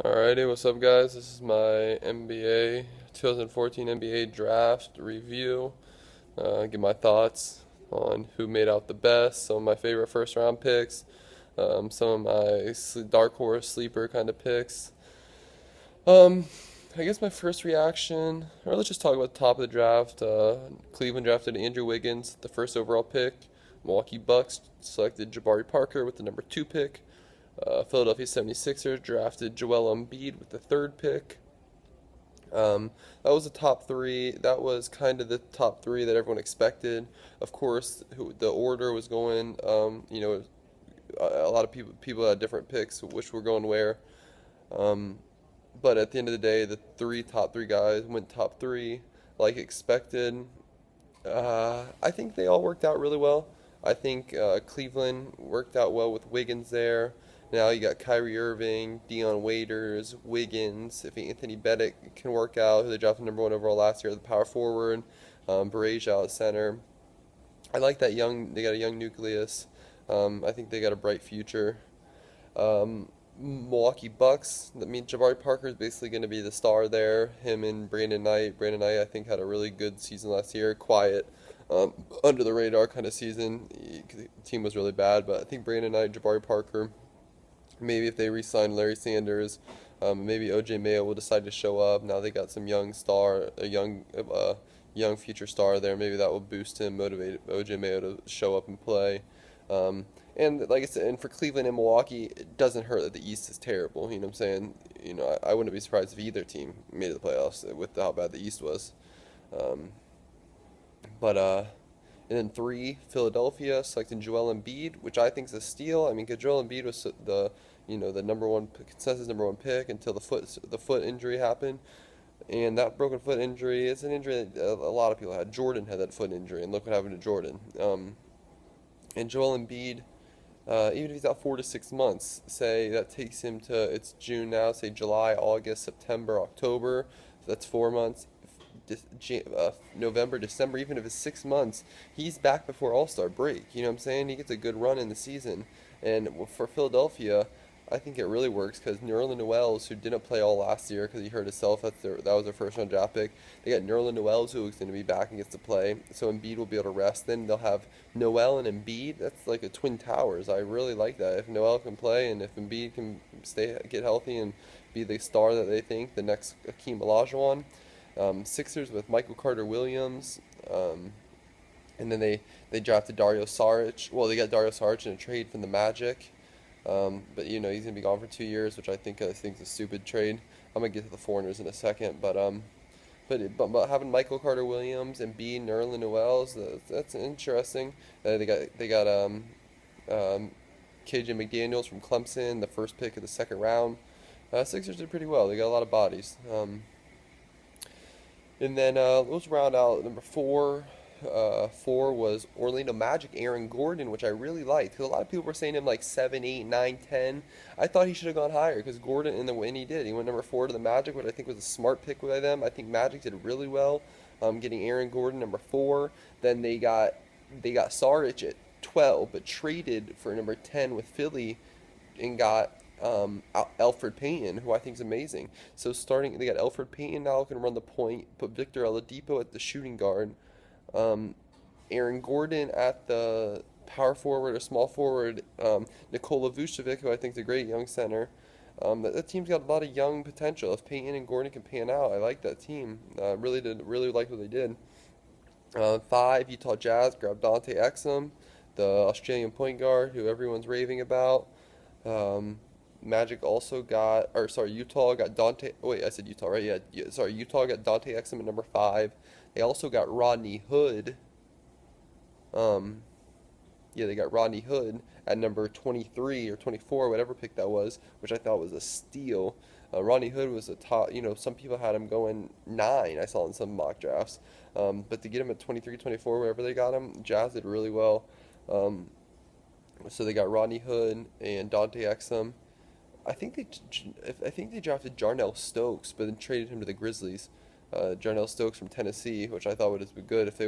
Alrighty, what's up, guys? This is my NBA 2014 NBA draft review. Give my thoughts on who made out the best, some of my favorite first round picks, some of my dark horse sleeper kind of picks. Um, I guess my first reaction, or let's just talk about the top of the draft. Cleveland drafted Andrew Wiggins, the first overall pick. Milwaukee Bucks selected Jabari Parker with the number 2 pick. Philadelphia 76ers drafted Joel Embiid with the third pick. That was the top three. That was kind of the top three that everyone expected. Of course, the order was going. A lot of people had different picks, which were going where. Um, but at the end of the day, the top three guys went top three, like expected. I think they all worked out really well. I think Cleveland worked out well with Wiggins there. Now you got Kyrie Irving, Dion Waiters, Wiggins. If Anthony Bennett can work out, who they drafted number 1 overall last year, the power forward, Berage at center. I like that young. They got a young nucleus. I think they got a bright future. Milwaukee Bucks. I mean, Jabari Parker is basically going to be the star there. Him and Brandon Knight. Brandon Knight, I think, had a really good season last year. Quiet, under the radar kind of season. The team was really bad, but I think Brandon Knight, Jabari Parker. Maybe if they re-sign Larry Sanders, maybe OJ Mayo will decide to show up. Now they got some young star, young future star there. Maybe that will boost him, motivate OJ Mayo to show up and play. Um, and like I said, and for Cleveland and Milwaukee, it doesn't hurt that the East is terrible. You know what I'm saying? I wouldn't be surprised if either team made it the playoffs with how bad the East was. Um, but and then three, Philadelphia selecting Joel Embiid, which I think is a steal. I mean, 'cause Joel Embiid was the number one consensus number one pick until the foot injury happened, and that broken foot injury is an injury that a lot of people had. Jordan had that foot injury, and look what happened to Jordan. And Joel Embiid, even if he's out 4 to 6 months, say that takes him to it's June now, say July, August, September, October, so that's 4 months. November, December, even if it's 6 months, he's back before All Star break. You know what I'm saying? He gets a good run in the season, and for Philadelphia, I think it really works because Nerlens Noel, who didn't play all last year because he hurt himself, that was their first round draft pick. They got Nerlens Noel, who's going to be back and gets to play, so Embiid will be able to rest. Then they'll have Noel and Embiid. That's like a twin towers. I really like that. If Noel can play and if Embiid can get healthy and be the star that they think, the next Akeem Olajuwon. Sixers with Michael Carter Williams. And then they drafted Dario Saric. Well, they got Dario Saric in a trade from the Magic. But he's gonna be gone for 2 years, which I think is a stupid trade. I'm gonna get to the foreigners in a second, but having Michael Carter Williams and B Nerlens Noel, that's interesting. They got KJ McDaniels from Clemson, the first pick of the second round. Sixers did pretty well. They got a lot of bodies. And then let's round out number four. Four was Orlando Magic, Aaron Gordon, which I really liked. Because a lot of people were saying him like 7, 8, 9, 10. I thought he should have gone higher because Gordon, in the win, he did. He went number 4 to the Magic, which I think was a smart pick by them. I think Magic did really well, getting Aaron Gordon number 4. Then they got Saric at 12, but traded for number 10 with Philly and got Alfred Payton, who I think is amazing. So they got Alfred Payton now can run the point, put Victor Oladipo at the shooting guard, um, Aaron Gordon at the power forward or small forward, Nikola Vucevic, who I think is a great young center. That team's got a lot of young potential. If Payton and Gordon can pan out, I like that team. Really like what they did. Five, Utah Jazz grabbed Dante Exum, the Australian point guard who everyone's raving about. Um, Magic also got, or sorry, Utah got Dante. Oh wait, I said Utah, right? Yeah, sorry, Utah got Dante Exum at number 5. They also got Rodney Hood. Um, yeah, they got Rodney Hood at number 23 or 24, whatever pick that was, which I thought was a steal. Rodney Hood was a top. Some people had him going 9. I saw in some mock drafts. But to get him at 23, 24, wherever they got him, Jazz did really well. Um, so they got Rodney Hood and Dante Exum. I think they drafted Jarnell Stokes, but then traded him to the Grizzlies. Jarnell Stokes from Tennessee, which I thought would have been good if they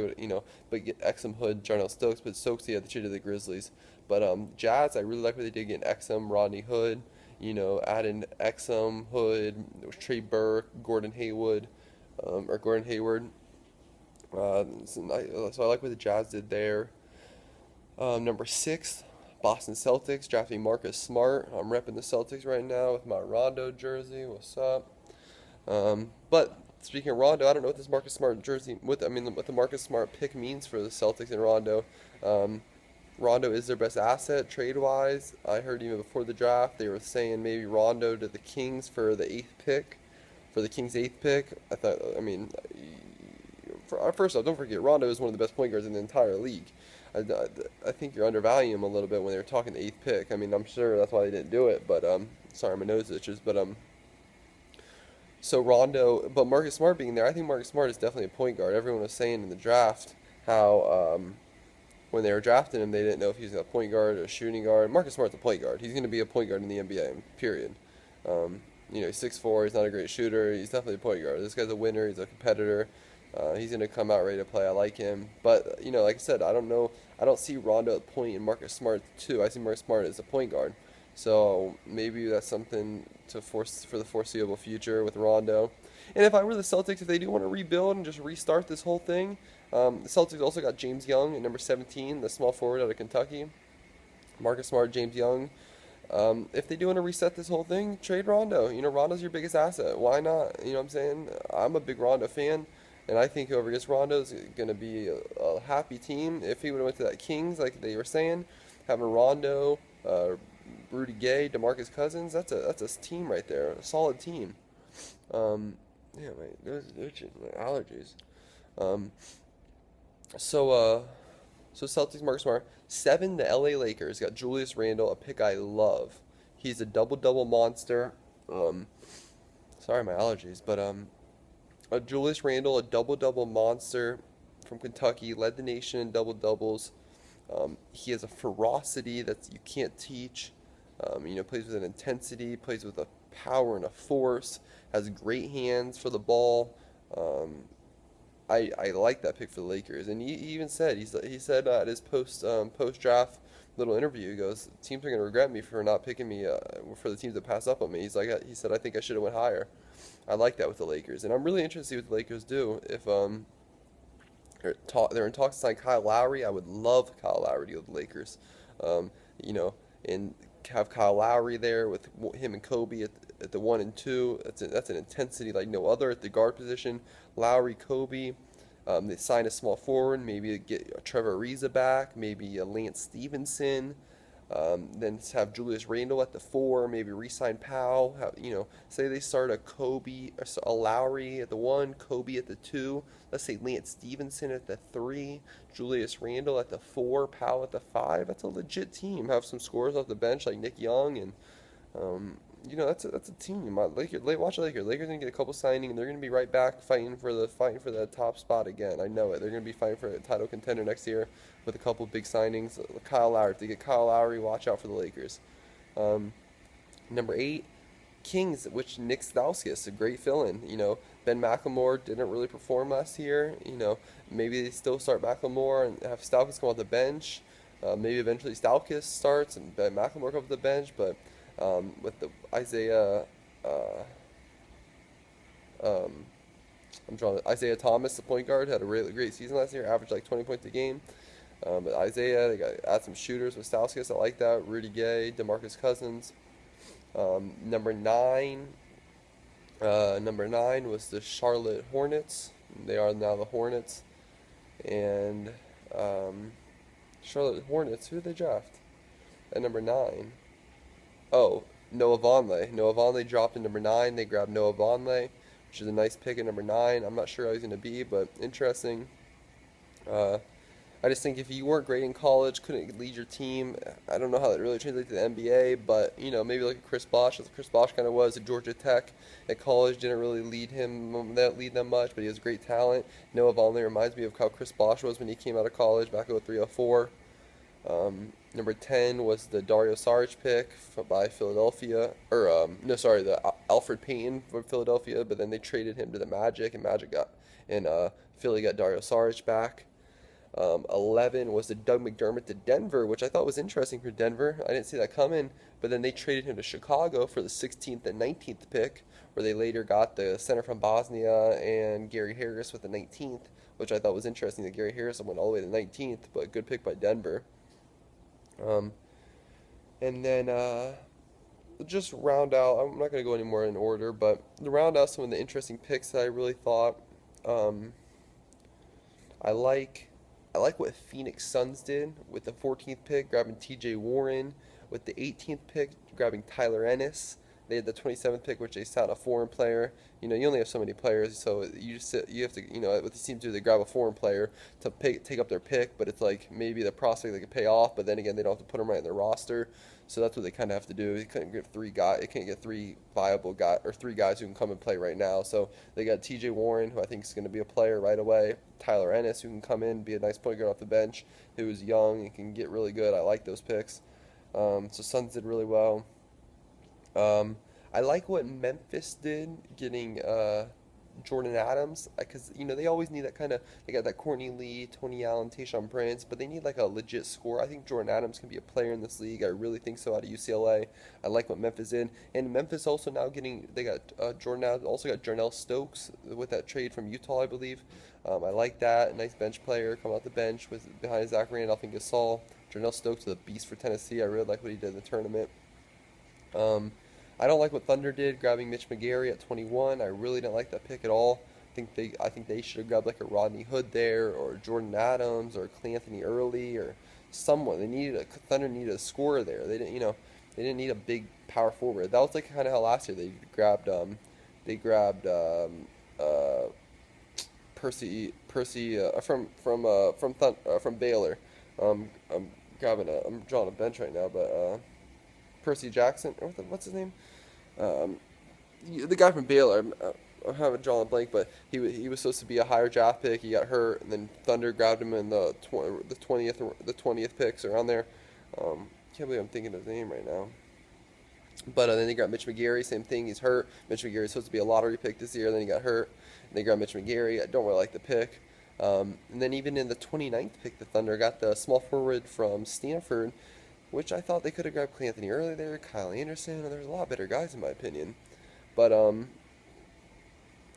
but get Exum Hood, Jarnell Stokes, but Stokes, yeah, they traded to the Grizzlies. But Jazz, I really like what they did getting Exum, Rodney Hood, Adding Exum, Hood, there was Trey Burke, Gordon Haywood, or Gordon Hayward. So I like what the Jazz did there. Number 6, Boston Celtics, drafting Marcus Smart. I'm repping the Celtics right now with my Rondo jersey. What's up? But speaking of Rondo, I don't know what this Marcus Smart jersey, what the Marcus Smart pick means for the Celtics and Rondo. Um, Rondo is their best asset trade wise. I heard even before the draft they were saying maybe Rondo to the Kings for the eighth pick, for the Kings' eighth pick. First off, don't forget Rondo is one of the best point guards in the entire league. I think you're undervaluing him a little bit when they were talking the eighth pick. I mean, I'm sure that's why they didn't do it, but sorry, my nose itches, but so Rondo, but Marcus Smart being there, I think Marcus Smart is definitely a point guard. Everyone was saying in the draft how when they were drafting him, they didn't know if he was a point guard or a shooting guard. Marcus Smart's a point guard. He's going to be a point guard in the NBA, period. He's 6'4", he's not a great shooter. He's definitely a point guard. This guy's a winner. He's a competitor. He's going to come out ready to play. I like him. But, like I said, I don't know. I don't see Rondo at point and Marcus Smart too. I see Marcus Smart as a point guard. So maybe that's something to force for the foreseeable future with Rondo. And if I were the Celtics, if they do want to rebuild and just restart this whole thing, the Celtics also got James Young at number 17, the small forward out of Kentucky. Marcus Smart, James Young. If they do want to reset this whole thing, trade Rondo. Rondo's your biggest asset. Why not? You know what I'm saying? I'm a big Rondo fan, and I think whoever gets Rondo is going to be a happy team. If he would have went to that Kings, like they were saying, having Rondo, Rudy Gay, DeMarcus Cousins, that's a team right there, a solid team. Yeah, mate, those allergies. Um, so Celtics, Marcus Smart. 7, the LA Lakers got Julius Randle, a pick I love. He's a double-double monster. Sorry, my allergies, but a Julius Randle, a double-double monster from Kentucky, led the nation in double-doubles. He has a ferocity that you can't teach. Plays with an intensity, plays with a power and a force, has great hands for the ball. I like that pick for the Lakers, and he even said he said at his post draft little interview, he goes, teams are gonna regret me for not picking me for the teams that pass up on me. He said I think I should have went higher. I like that with the Lakers, and I'm really interested to see what the Lakers do if they're in talks to sign Kyle Lowry. I would love Kyle Lowry to go to the Lakers, and have Kyle Lowry there with him and Kobe at the 1 and 2. That's an intensity like no other at the guard position. Lowry, Kobe. They sign a small forward, maybe get Trevor Ariza back, maybe a Lance Stevenson. Then have Julius Randle at the 4, maybe re-sign Powell. Say they start a Lowry at the 1, Kobe at the 2. Let's say Lance Stevenson at the 3, Julius Randle at the 4, Powell at the 5. That's a legit team. Have some scorers off the bench like Nick Young, and that's a team. Watch the Lakers. Lakers gonna get a couple signings, and they're gonna be right back fighting for the top spot again. I know it. They're gonna be fighting for a title contender next year with a couple big signings. Kyle Lowry. If they get Kyle Lowry, watch out for the Lakers. Number 8, Kings, which Nick Stauskas, a great fill-in. Ben McLemore didn't really perform last year. Maybe they still start McLemore and have Stauskas come off the bench. Maybe eventually Stauskas starts and Ben McLemore comes off the bench, but with the Isaiah Thomas, the point guard, had a really great season last year, averaged like 20 points a game. But Isaiah, they got add some shooters with Stauskas. I like that. Rudy Gay, DeMarcus Cousins. Number 9 was the Charlotte Hornets. They are now the Hornets. And Charlotte Hornets, who did they draft at number 9? Oh, Noah Vonleh. Noah Vonleh dropped in number 9. They grabbed Noah Vonleh, which is a nice pick at number 9. I'm not sure how he's going to be, but interesting. I just think if you weren't great in college, couldn't lead your team, I don't know how that really translates to the NBA, but, maybe like a Chris Bosh, as Chris Bosh kind of was at Georgia Tech at college, didn't really lead them much, but he has great talent. Noah Vonleh reminds me of how Chris Bosh was when he came out of college back in 03-04. Number 10 was the Dario Saric pick by Philadelphia, the Alfred Payton from Philadelphia, but then they traded him to the Magic, and Philly got Dario Saric back. 11 was the Doug McDermott to Denver, which I thought was interesting for Denver. I didn't see that coming, but then they traded him to Chicago for the 16th and 19th pick, where they later got the center from Bosnia and Gary Harris with the 19th, which I thought was interesting that Gary Harris went all the way to the 19th, but good pick by Denver. Um, and then just round out, I'm not going to go any more in order, but to round out some of the interesting picks that I really thought, um, I like I like what Phoenix Suns did with the 14th pick, grabbing T.J. Warren. With the 18th pick, grabbing Tyler Ennis. They had the 27th pick, which they signed a foreign player. You know, you only have so many players, so you have to, what these teams do, they grab a foreign player to take up their pick, but it's like maybe the prospect they could pay off, but then again, they don't have to put them right in their roster. So that's what they kind of have to do. They couldn't get three guys. They can't get three viable guys or three guys who can come and play right now. So they got T.J. Warren, who I think is going to be a player right away. Tyler Ennis, who can come in, be a nice point guard off the bench, who is young and can get really good. I like those picks. So Suns did really well. I like what Memphis did, getting Jordan Adams, because they always need that kind of. They got that Courtney Lee, Tony Allen, Tayshaun Prince, but they need like a legit scorer. I think Jordan Adams can be a player in this league. I really think so. Out of UCLA, I like what Memphis did, and Memphis also now getting. They got Jordan Adams, also got Jarnell Stokes with that trade from Utah, I believe. I like that. Nice bench player coming off the bench with behind Zach Randolph and Gasol. Jarnell Stokes is a beast for Tennessee. I really like what he did in the tournament. Um, I don't like what Thunder did, grabbing Mitch McGary at 21. I really didn't like that pick at all. I think they should have grabbed like a Rodney Hood there, or Jordan Adams, or Clanthony Early, or someone. Thunder needed a scorer there. They didn't need a big power forward. That was like kind of how last year they grabbed Percy from Baylor. I'm I'm drawing a bench right now, but Percy Jackson, or what's his name? Um, the guy from Baylor. I'm having drawn a blank, but he was supposed to be a higher draft pick. He got hurt, and then Thunder grabbed him in the 20th picks around there. Can't believe I'm thinking of his name right now. But then they got Mitch McGary, same thing. He's hurt. Mitch McGary is supposed to be a lottery pick this year. Then he got hurt. And they got Mitch McGary. I don't really like the pick. And then even in the 29th pick, the Thunder got the small forward from Stanford, which I thought they could have grabbed Clanthony early there, Kyle Anderson, and there's a lot better guys in my opinion. But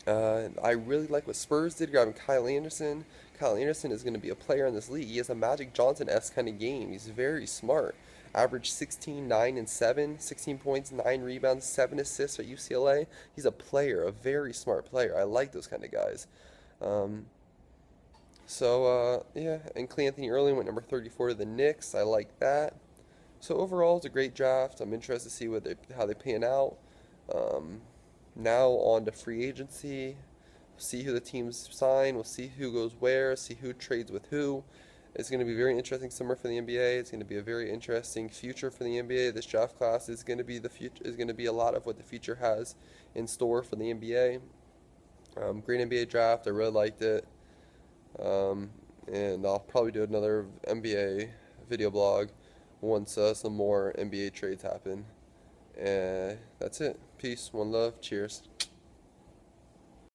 I really like what Spurs did, grabbing Kyle Anderson. Kyle Anderson is going to be a player in this league. He has a Magic Johnson-esque kind of game. He's very smart. Average 16, 9, and 7, 16 points, 9 rebounds, 7 assists at UCLA. He's a player, a very smart player. I like those kind of guys. Yeah, and Clanthony Early went number 34 to the Knicks. I like that. So overall, it's a great draft. I'm interested to see how they pan out. Now on to free agency. See who the teams sign. We'll see who goes where. See who trades with who. It's going to be a very interesting summer for the NBA. It's going to be a very interesting future for the NBA. This draft class is going to be the future. Is going to be a lot of what the future has in store for the NBA. Great NBA draft. I really liked it. And I'll probably do another NBA video blog once some more NBA trades happen. And that's it. Peace, one love, cheers.